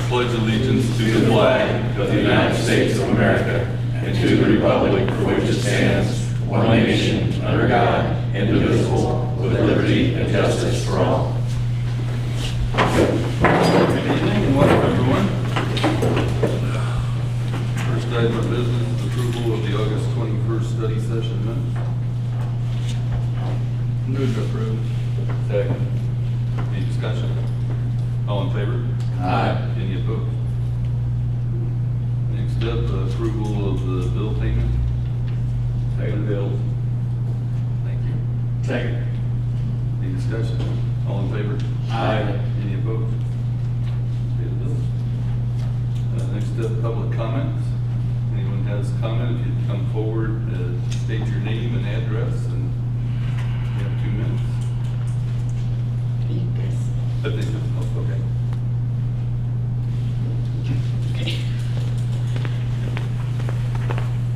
pledge allegiance to the flag of the United States of America and to the republic for which it stands, one nation, under God, indivisible, with liberty and justice for all. Good evening and welcome, everyone. First item of business is approval of the August 21st study session minutes. Move to approve. Second. Any discussion? All in favor? Aye. Any opposed? Next up, approval of the bill payment. Second bill. Thank you. Second. Any discussion? All in favor? Aye. Any opposed? Pay the bills. Next up, public comments. Anyone has a comment, if you'd come forward, state your name and address, and you have 2 minutes. I think, oh, okay.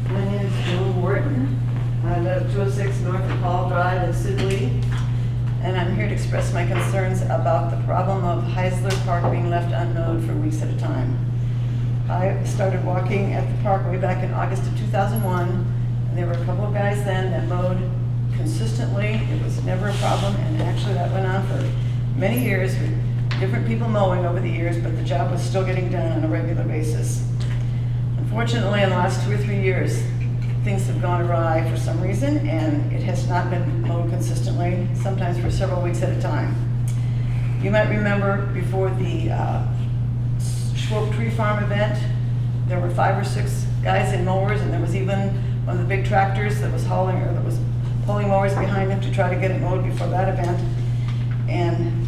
My name is Joan Wharton. I live 206 North of Hall Drive in Sibley, and I'm here to express my concerns about the problem of Heisler Park being left unmowed for weeks at a time. I started walking at the park way back in August of 2001, and there were a couple of guys then that mowed consistently. It was never a problem, and actually that went on for many years with different people mowing over the years, but the job was still getting done on a regular basis. Unfortunately, in the last 2 or 3 years, things have gone awry for some reason, and it has not been mowed consistently, sometimes for several weeks at a time. You might remember before the Schwab Tree Farm event, there were 5 or 6 guys in mowers, and there was even one of the big tractors that was hauling, or that was pulling mowers behind him to try to get it mowed before that event. And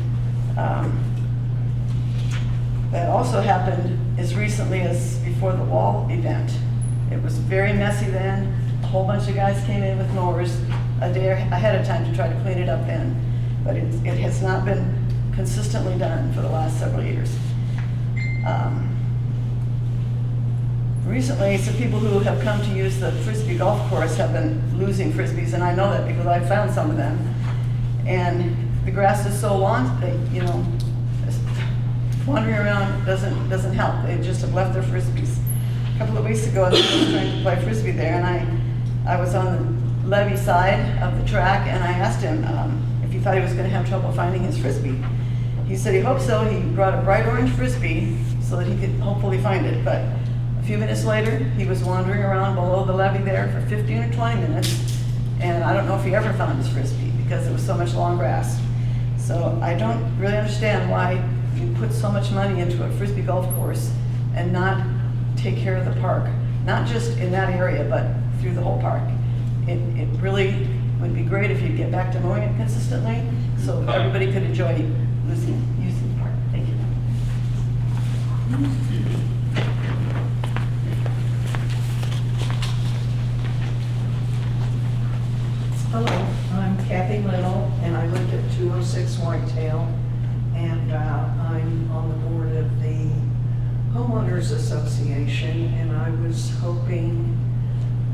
that also happened as recently as before the wall event. It was very messy then. A whole bunch of guys came in with mowers a day ahead of time to try to clean it up then. But it has not been consistently done for the last several years. Recently, some people who have come to use the Frisbee golf course have been losing Frisbees, and I know that because I found some of them. And the grass is so long that, wandering around doesn't help. They just have left their Frisbees. A couple of weeks ago, I was trying to play Frisbee there, and I was on the levee side of the track, and I asked him if he thought he was going to have trouble finding his Frisbee. He said he hoped so. He brought a bright orange Frisbee so that he could hopefully find it, but a few minutes later, he was wandering around below the levee there for 15 or 20 minutes, and I don't know if he ever found his Frisbee because there was so much long grass. So I don't really understand why you put so much money into a Frisbee golf course and not take care of the park, not just in that area, but through the whole park. It really would be great if you'd get back to mowing it consistently so everybody could enjoy using the park. Thank you. Hello, I'm Kathy Little, and I live at 206 Whitetail, and I'm on the board of the Homeowners Association, and I was hoping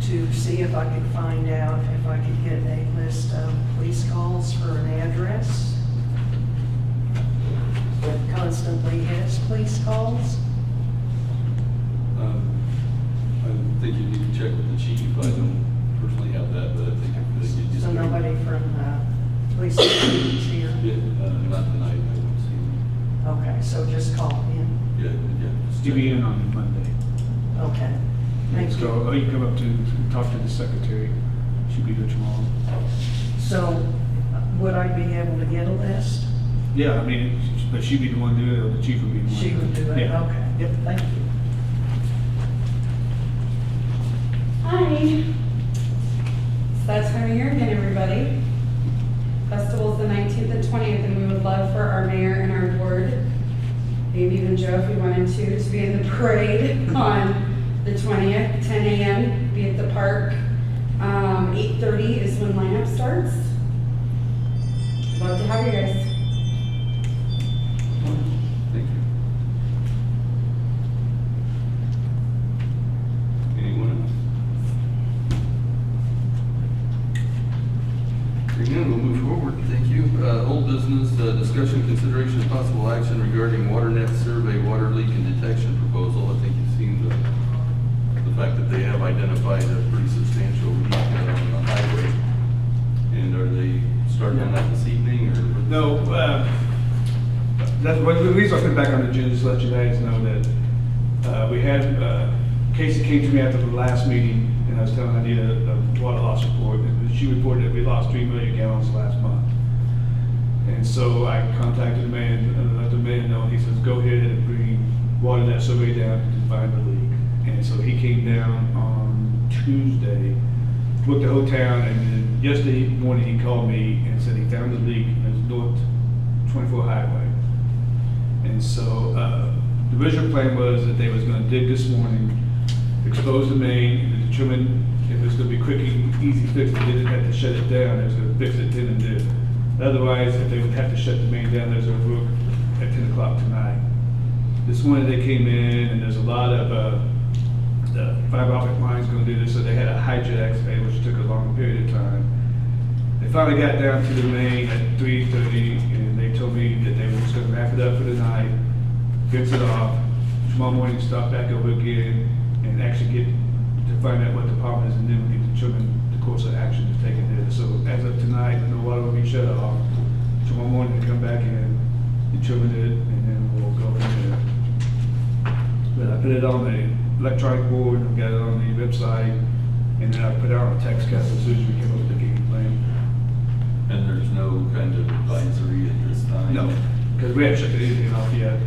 to see if I could find out if I could get a list of police calls for an address that constantly has police calls. I think you need to check with the chief. I don't personally have that, but I think if you just. So nobody from the police station is here? Yeah, not tonight, I don't see him. Okay, so just call in. Yeah. Just You'll be check. in on Monday. Okay, thank So, you. oh, you can come up to talk to the secretary. She'll be here tomorrow. So would I be able to get a list? Yeah, I mean, but she'd be the one doing it, or the chief would be the one. She would do it? Yeah. Okay. Yep. Thank you. Hi. It's that time of year again, everybody. Festival's the 19th and 20th, and we would love for our mayor and our board, maybe even Joe if we wanted to be in the parade on the 20th, 10 a.m., be at the park. 8:30 is when lineup starts. Love to have you guys. Thank you. Anyone else? Again, we'll move forward. Thank you. Old business, discussion, consideration, and possible action regarding water net survey, water leak and detection identified a pretty substantial leak on the highway. And are they starting on that this evening, or? No, that's what, the reason I put it back on the agenda, is to let you guys know that, we had, Casey came to me after the last meeting, and I was telling her I need a water loss report, and she reported that we lost 3 million gallons last month. And so I contacted the man, let the man know, and he says, go ahead and bring water that survey down to find the leak. And so he came down on Tuesday, looked the whole town, and then yesterday morning he called me and said he found the leak in his North 24 highway. And so the original plan was that they was gonna dig this morning, expose the main, and determine if it was gonna be quick and easy fix, they didn't have to shut it down, they was gonna fix it then and there. Otherwise, if they would have to shut the main down, there's a work at 10 o'clock tonight. This morning they came in, and there's a lot of the fiber optic lines gonna do this, so they had a hydrant excavator, which took a long period of time. They finally got down to the main at 3:30, and they told me that they were just gonna wrap it up for the night, fix it off, tomorrow morning start back over again, and actually get to find out what the problem is, and then we need to determine the course of action to take it there. So as of tonight, no water will be shut off. Tomorrow morning, they come back in, determine it, and then we'll go from there. But I put it on the electronic board, and got it on the website, and then I put it on a text cast as soon as we came up with the game plan. And there's no kind of advisory at this time? No, because we haven't shut anything off yet.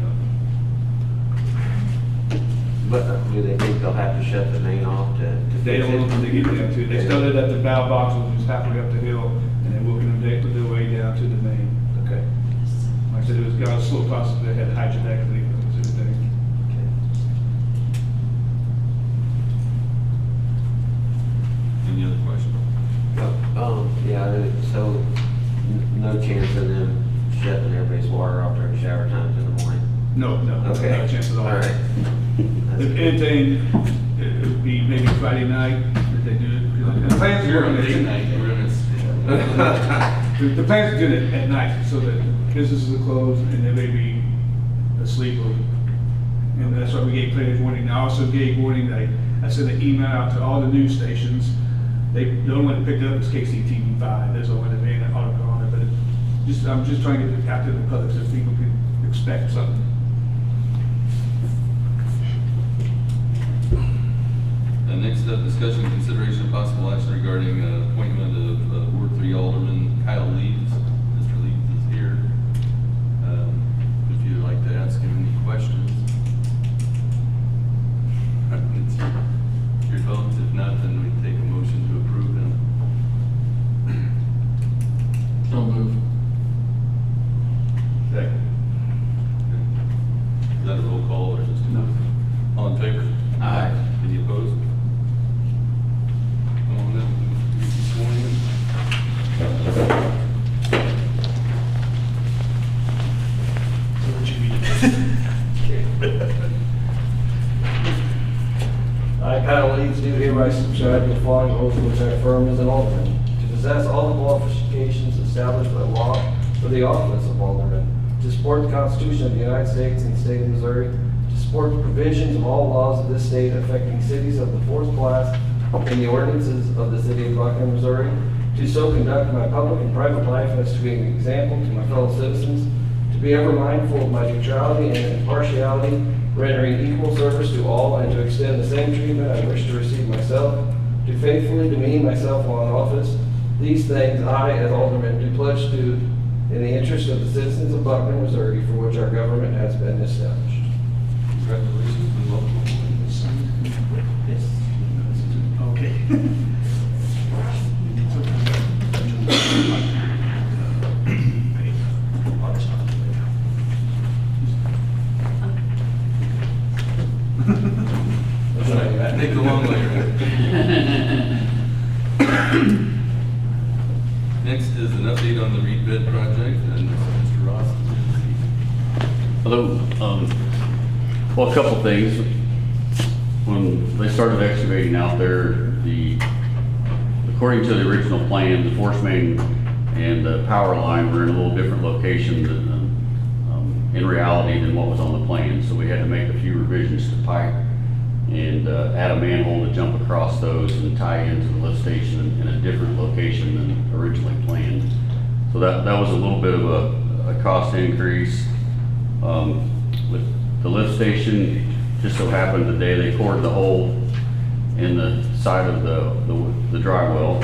But do they think they'll have to shut the main off to They fix don't know it? when they get down to it. They started at the valve box, which is halfway up the hill, and they're working their way down to the main. Okay. Like I said, it was got a slow process. They had hydrant excavator and everything. Any other questions? Yeah, so no chance of them shutting everybody's water off during shower times in the morning? No, Okay. not a chance at all. All right. If anything, it would be maybe Friday night that they do it. The plans You're are on working date at night, we're gonna. The plans are good at night, so that businesses are closed and they may be asleep, and that's why we gave plenty of warning. I also gave warning, I sent an email out to all the news stations. The only one that picked it up was KCTV5, there's only one that made an article on it, but I'm just trying to get it out to the public so people can expect something. Next up, discussion, consideration, of possible action regarding appointment of Ward 3 Alderman Kyle Leeds. Mr. Leeds is here. If you'd like to ask him any questions. It's your vote. If not, then we take a motion to approve him. So move. Second. Is that a roll call or just? No. All in favor? Aye. Any opposed? Come on up, be sworn in. I, Kyle Leeds, do hereby subscribe to the following oath which I affirm as an alderman, to possess all the qualifications established by law for the office of alderman, to support the Constitution of the United States and the state of Missouri, to support the provisions of all laws of this state affecting cities of the fourth class and the ordinances of the city of Buckner, Missouri, to so conduct my public and private life as to be an example to my fellow citizens, to be ever mindful of my neutrality and impartiality, rendering equal service to all, and to extend the same treatment I wish to receive myself, to faithfully demean myself while in office. These things I, as alderman, do pledge to do in the interest of the citizens of Buckner, Missouri, for which our government has been established. Congratulations and welcome. Yes. Okay. Take the long way around. Next is an update on the Reed Bed project, and Mr. Ross. Hello. Well, a couple things. When they started excavating out there, according to the original plan, the force main and the power line were in a little different location in reality than what was on the plan. So we had to make a few revisions to pipe and add a manhole to jump across those and tie into the lift station in a different location than originally planned. So that was a little bit of a cost increase. With the lift station, just so happened the day they cored the hole in the side of the dry well,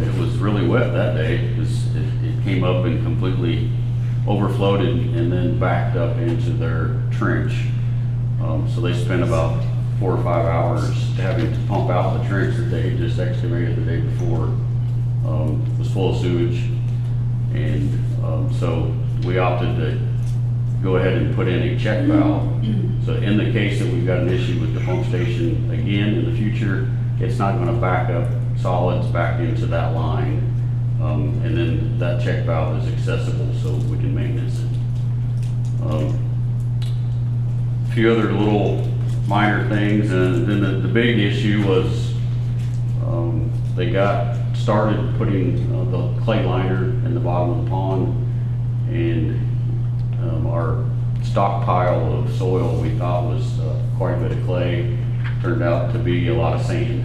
it was really wet that day because it came up and completely overflowed and then backed up into their trench. So they spent about 4 or 5 hours having to pump out the trench that they had just excavated the day before. It was full of sewage. And so we opted to go ahead and put in a check valve. So in the case that we've got an issue with the pump station again in the future, it's not going to back up solids back into that line. And then that check valve is accessible so we can maintenance it. A few other little minor things, and then the big issue was they got started putting the clay liner in the bottom of the pond, and our stockpile of soil we thought was quite a bit of clay turned out to be a lot of sand.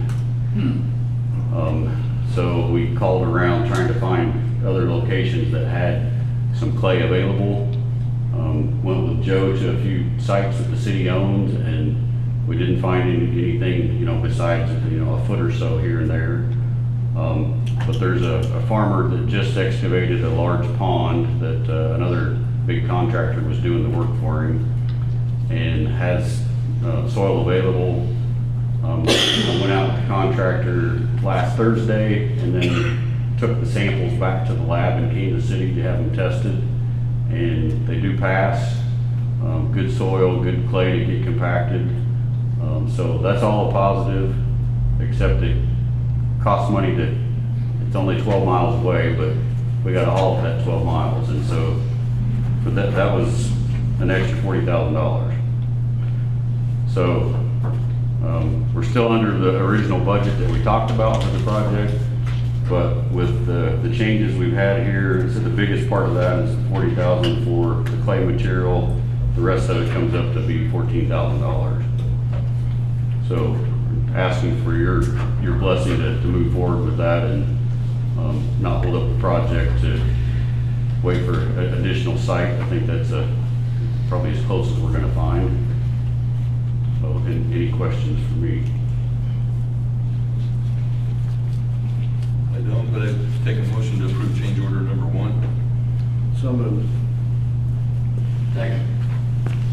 So we called around trying to find other locations that had some clay available. Went with Joe to a few sites that the city owns, and we didn't find anything, besides, a foot or so here and there. But there's a farmer that just excavated a large pond that another big contractor was doing the work for him, and has soil available. I went out with the contractor last Thursday and then took the samples back to the lab in Kansas City to have them tested, and they do pass. Good soil, good clay to get compacted. So that's all a positive, except it costs money it's only 12 miles away, but we got to haul that 12 miles. And so for that was an extra $40,000. So we're still under the original budget that we talked about for the project, but with the changes we've had here, so the biggest part of that is the $40,000 for the clay material. The rest of it comes up to be $14,000. So asking for your blessing to move forward with that and not hold up the project to wait for additional site. I think that's probably as close as we're going to find. So, any questions for me? I don't, but I take a motion to approve change order number 1. So moved. Second.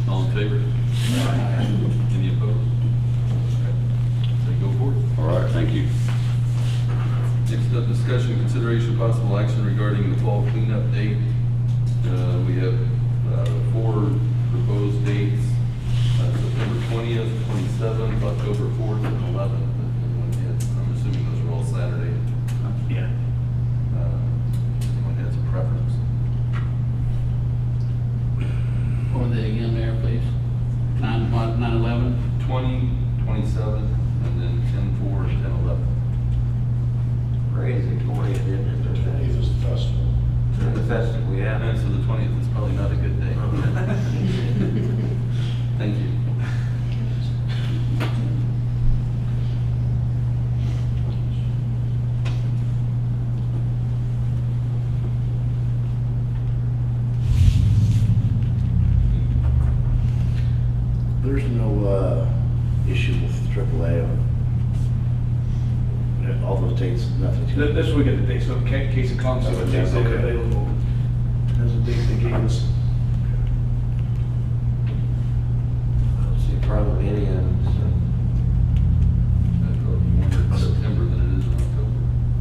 All in favor? Any opposed? Say go for it. All right, thank you. Next up, discussion, consideration, possible action regarding the fall cleanup date. We have 4 proposed dates, September 20th, 27th, October 4th, and 11th. I'm assuming those are all Saturday. Yeah. Anyone has a preference? What were they again, Mayor, please? 9/11? 20, 27, and then 10/4 and 10/11. Crazy, 20th, isn't it? It's the festival. The festival, yeah. And so the 20th is probably not a good day. Thank you. There's no issue with AAA on all those dates, nothing. This is we get the date, so in case of conflict, the dates that are Okay. available. Those are the dates they gave us. I don't see a problem with any of them, I'd probably be more in September than it is in October.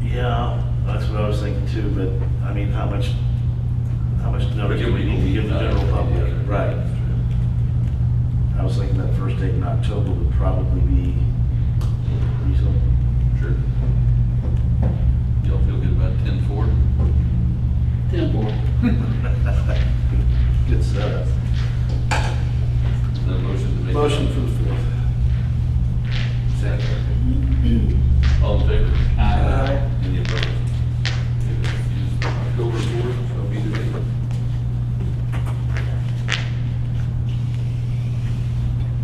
Yeah, that's what I was thinking too, but I mean, how much notice do we need to give the general public? Right. I was thinking that first date in October would probably be reasonable. Sure. Y'all feel good about 10/4? 10/4. Good setup. Is there a motion to make? Motion for the 4th. Second. All in favor? Aye. Any opposed? October 4th, so be the date.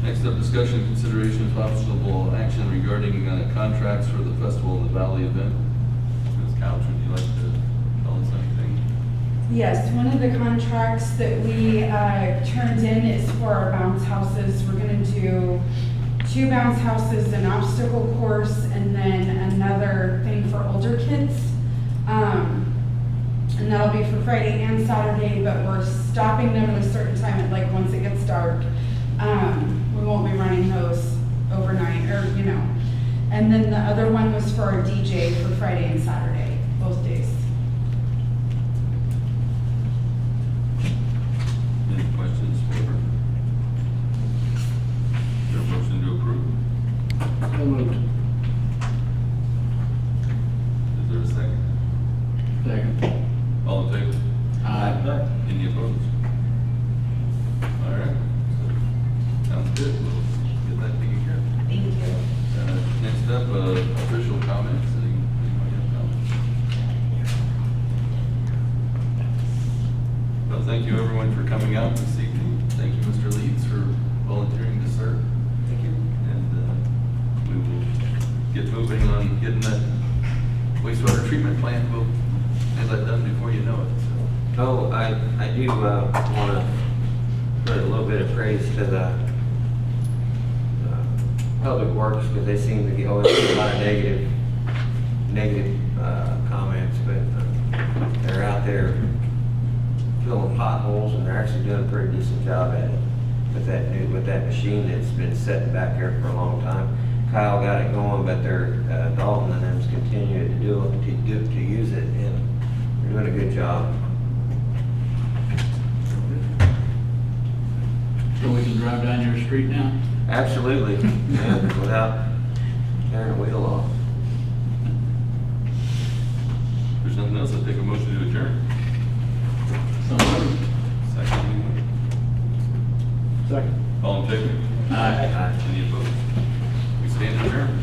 Next up, discussion, consideration of possible action regarding contracts for the Festival in the Valley event. Ms. Couch, would you like to tell us anything? Yes, one of the contracts that we turned in is for our bounce houses. We're gonna do 2 bounce houses, an obstacle course, and then another thing for older kids. And that'll be for Friday and Saturday, but we're stopping them at a certain time at like once it gets dark. We won't be running those overnight or, you know. And then the other one was for our DJ for Friday and Saturday, both days. Any questions for her? Is there a motion to approve? So moved. Is there a second? Second. All in favor? Aye. Any opposed? All right. Sounds good. We'll get that taken care of. Thank you. Next up, official comments. Anybody have comments? Well, thank you everyone for coming out this evening. Thank you, Mr. Leeds, for volunteering to serve. Thank you. And we will get moving on getting that wastewater treatment plant. We'll have that done before you know it, so. Oh, I do want to put a little bit of praise to the Public Works, because they seem to get always get a lot of negative comments, but they're out there filling potholes, and they're actually doing a pretty decent job at it with that machine that's been sitting back there for a long time. Kyle got it going, but they're Dalton and them's continuing to use it, and they're doing a good job. So we can drive down your street now? Absolutely, yeah, without tearing a wheel off. If there's nothing else, I'll take a motion to adjourn. So moved. Second. Second. All in favor? Aye. Any opposed? We stand adjourned.